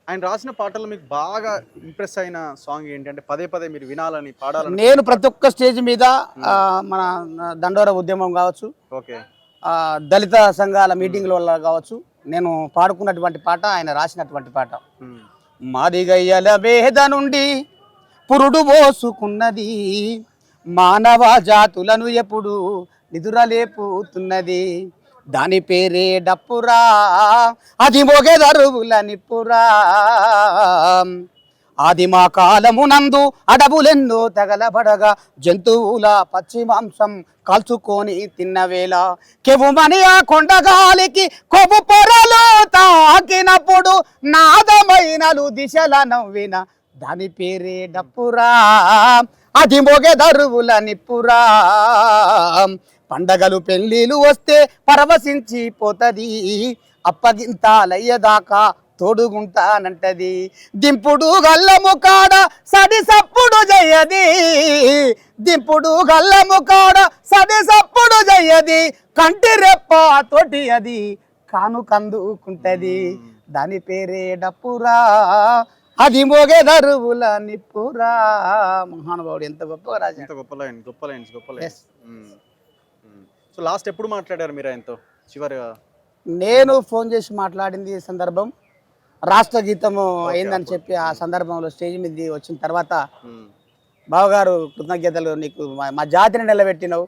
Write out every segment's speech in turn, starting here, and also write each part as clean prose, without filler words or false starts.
ఆయన రాసిన పాటలు మీకు బాగా ఇంప్రెస్ అయిన సాంగ్ ఏంటంటే పదే పదే మీరు వినాలని పాడాలని? నేను ప్రతి ఒక్క స్టేజ్ మీద మన దండోర ఉద్యమం కావచ్చు, ఓకే. దళిత సంఘాల మీటింగ్ల వల్ల కావచ్చు, నేను పాడుకున్నటువంటి పాట ఆయన రాసినటువంటి పాట. మాదిగయ్యల వేద నుండి పురుడు పోసుకున్నది, మానవ జాతులను ఎప్పుడు నిదురలేపుతున్నది, దాని పేరే డప్పురా, అది మొగెదరువుల నిప్పురా. ఆదిమా కాలమునందు అడవులెన్నో తగలబడగా జంతువుల పచ్చి మాంసం కాల్చుకొని తిన్నవేళ కెవుమని ఆ కొండగాలికి కొవ్వు పొరలు తాకినప్పుడు నాదమైనలు దిశల నవ్విన, దాని పేరే డప్పురా, అది మొగెదరువుల నిప్పురా. పండగలు పెళ్ళిళ్ళు వస్తే పరవశించి పోతది, అప్పగింతాలయ్యదాకా తోడుగుంటానంటది, దింపుడు గల్లము కాడ సడి సప్పుడు జయ్యది, దింపుడు గల్లము కాడ సడి సప్పుడు జయ్యది, కంటి రెప్ప తోటి అది కాను కందుకుంటది, దాని పేరే డప్పురా, అది మోగెదరువుల నిప్పురా. మహానుభావుడు ఎంత గొప్ప రాజా, ఎంత గొప్ప లైన్, గొప్ప లైన్స్, గొప్ప లైన్స్. సో లాస్ట్ ఎప్పుడు మాట్లాడారు మీరు ఆయనతో చివరిగా? నేను ఫోన్ చేసి మాట్లాడింది సందర్భం రాష్ట్ర గీతము అయిందని చెప్పి ఆ సందర్భంలో స్టేజ్ మీద వచ్చిన తర్వాత, బావగారు కృతజ్ఞతలు, నీకు మా జాతిని నిలబెట్టినవు,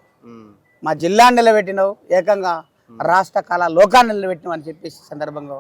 మా జిల్లాని నిలబెట్టినవు, ఏకంగా రాష్ట్ర కళా లోకాన్ని నిలబెట్టినవు అని చెప్పేసి సందర్భంగా